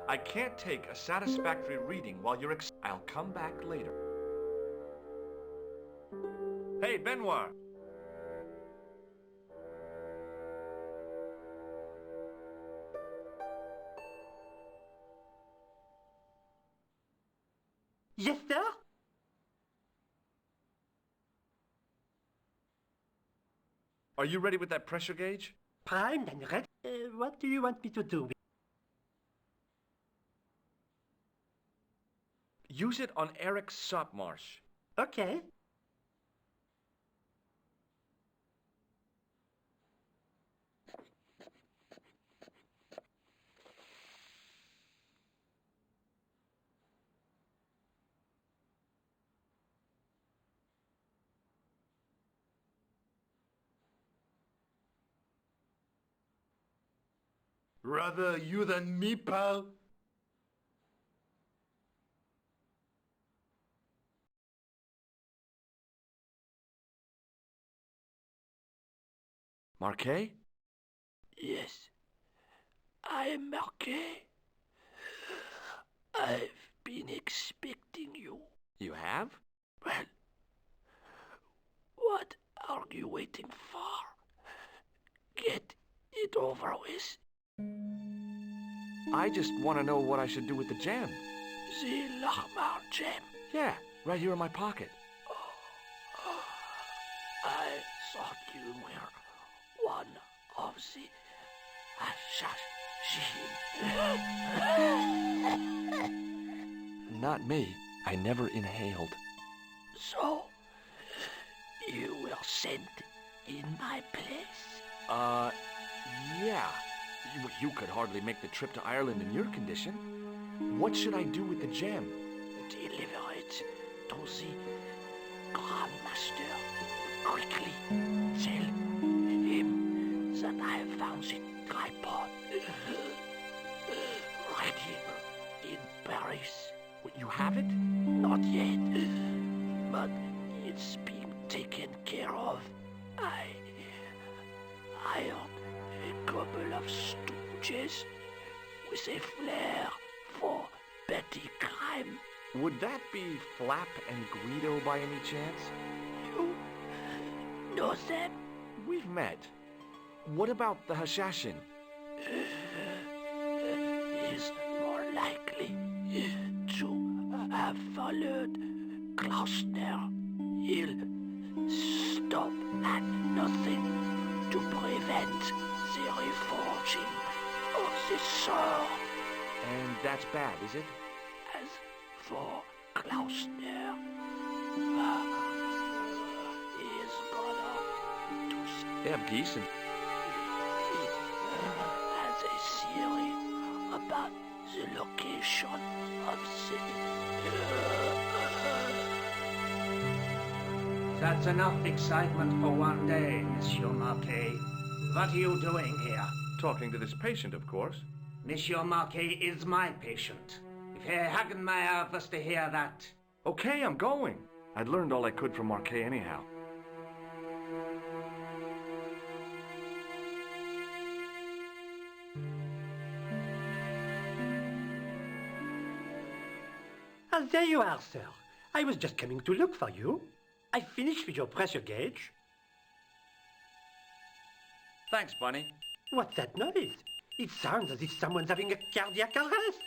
I can't take a satisfactory reading while you're I'll come back later. Hey, Benoit! Yes, sir? Are you ready with that pressure gauge? Primed and ready. What do you want me to do? Use it on Eric Sopmarsh. Okay. Rather you than me, pal. Marquet? Yes, I am Marquet. I've been expecting you. You have? Well, what are you waiting for? Get it over with. I just want to know what I should do with the gem. The Lahmar gem. Yeah, right here in my pocket. I thought you were one of the assassins. Not me. I never inhaled. So, you were sent in my place? Yeah. You could hardly make the trip to Ireland in your condition. What should I do with the gem? Deliver it to the Grandmaster. Quickly. Tell him that I have found the tripod. Right here in Paris. What, you have it? Not yet, but it's being taken care of. I hired a couple of stooges with a flair for petty crime. Would that be Flap and Guido by any chance? You know them? We've met. What about the Hashashin? Is more likely to have followed Klausner. He'll stop at nothing to prevent the reforging of the sword. And that's bad, is it? As for Klausner, he is gonna do They have geese and... He has a theory about the location of That's enough excitement for one day, Monsieur Marquet. What are you doing here? Talking to this patient, of course. Monsieur Marquet is my patient. If Herr Hagenmeyer was to hear that... Okay, I'm going. I'd learned all I could from Marquet anyhow. Ah, there you are, sir. I was just coming to look for you. I finished with your pressure gauge. Thanks, Bunny. What's that noise? It sounds as if someone's having a cardiac arrest.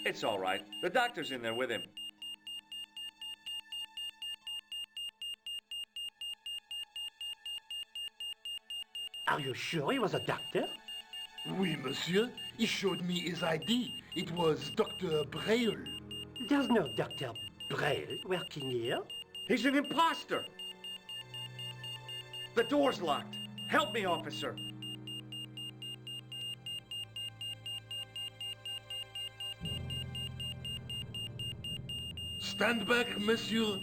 It's all right. The doctor's in there with him. Are you sure he was a doctor? Oui, monsieur. He showed me his ID. It was Dr. Braille. There's no Dr. Braille working here. He's an imposter! The door's locked. Help me, officer. Stand back, monsieur.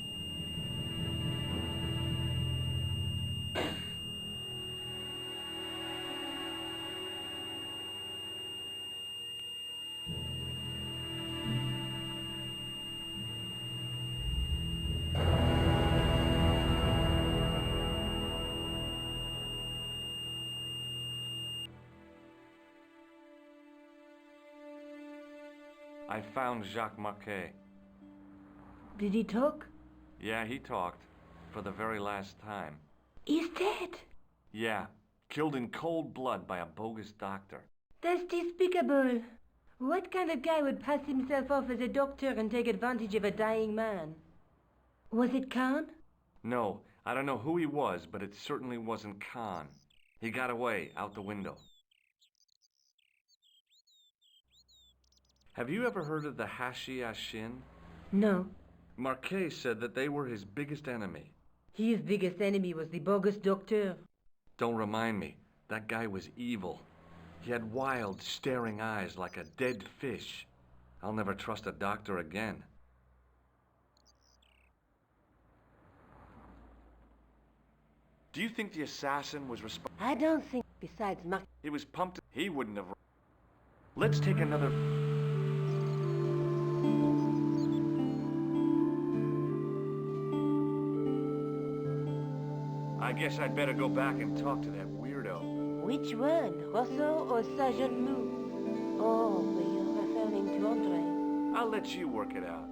I found Jacques Marquet. Did he talk? Yeah, he talked. For the very last time. He's dead. Yeah, killed in cold blood by a bogus doctor. That's despicable. What kind of guy would pass himself off as a doctor and take advantage of a dying man? Was it Khan? No, I don't know who he was, but it certainly wasn't Khan. He got away, out the window. Have you ever heard of the Hashiashin? No. Marquet said that they were his biggest enemy. His biggest enemy was the bogus doctor. Don't remind me. That guy was evil. He had wild, staring eyes like a dead fish. I'll never trust a doctor again. Do you think the assassin was responsible? I don't think, besides Mark... He was pumped. He wouldn't have... Let's take another... I guess I'd better go back and talk to that weirdo. Which one, Rousseau or Sergeant Mou? Oh, were you referring to Andre? I'll let you work it out.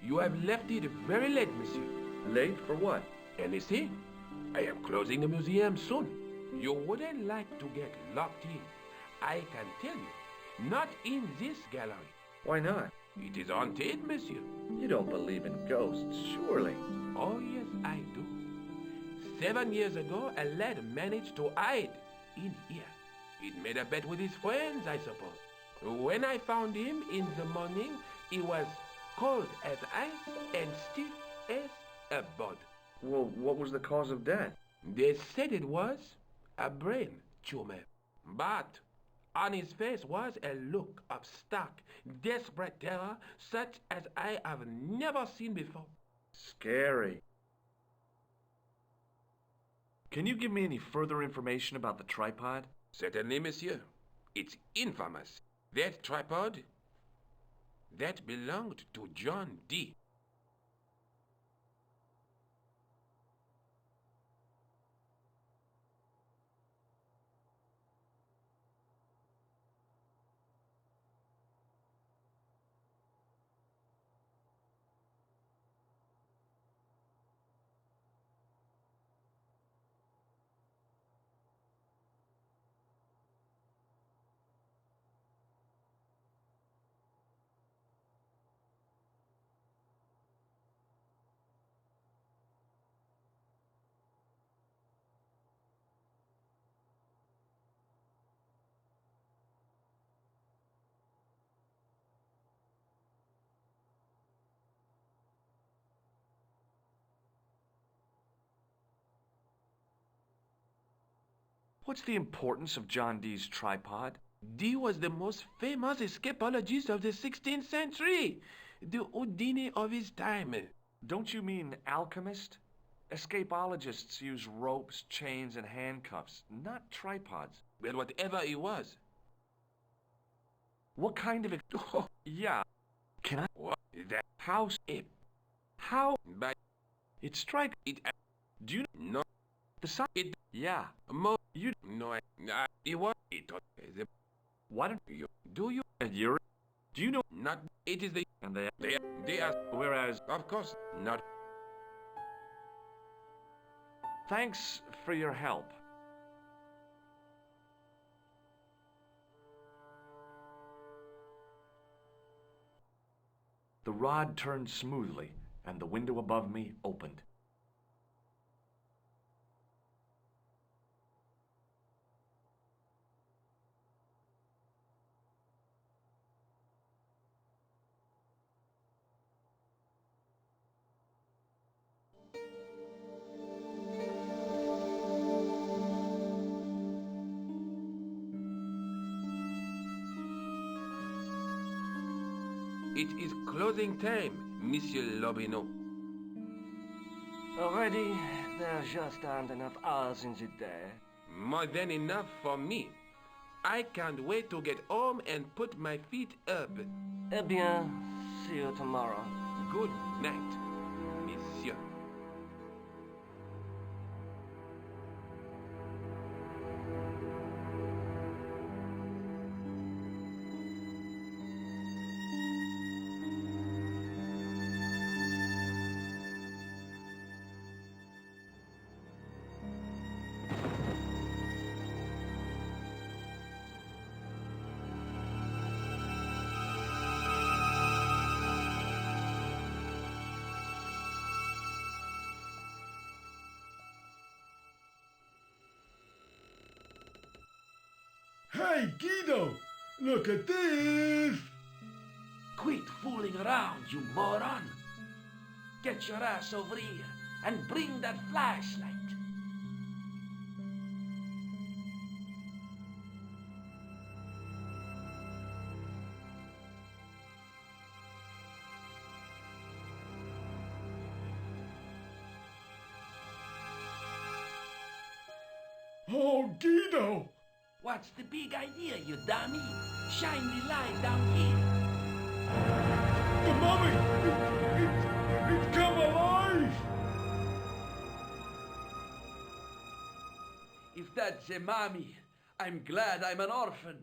You have left it very late, monsieur. Late for what? Anything? I am closing the museum soon. You wouldn't like to get locked in. I can tell you. Not in this gallery. Why not? It is haunted, monsieur. You don't believe in ghosts, surely. Oh, yes, I do. 7 years ago, a lad managed to hide in here. He'd made a bet with his friends, I suppose. When I found him in the morning, he was cold as ice and stiff as a board. Well, what was the cause of death? They said it was a brain tumor. But on his face was a look of stark, desperate terror such as I have never seen before. Scary. Can you give me any further information about the tripod? Certainly, monsieur. It's infamous. That tripod, that belonged to John Dee. What's the importance of John Dee's tripod? Dee was the most famous escapologist of the 16th century. The Houdini of his time. Don't you mean alchemist? Escapologists use ropes, chains, and handcuffs, not tripods. Well, whatever he was. What kind of... Oh, Yeah. Can I... what? That House... it. How... But It strike... it... Do you... No. The sign... It... Yeah. Mo... You... No, it was... It was... Why don't You... Do you... you're... Do you know... Not... It is the... And they... They are... Whereas... Of course, not... Thanks for your help. The rod turned smoothly, and the window above me opened. It is closing time, Monsieur Lobineau. Already, there just aren't enough hours in the day. More than enough for me. I can't wait to get home and put my feet up. Eh bien, see you tomorrow. Good night, Monsieur. Hey, Guido! Look at this! Quit fooling around, you moron! Get your ass over here and bring that flashlight. Oh, Guido! What's the big idea, you dummy? Shine the light down here. The mummy! It's come alive! If that's a mommy, I'm glad I'm an orphan.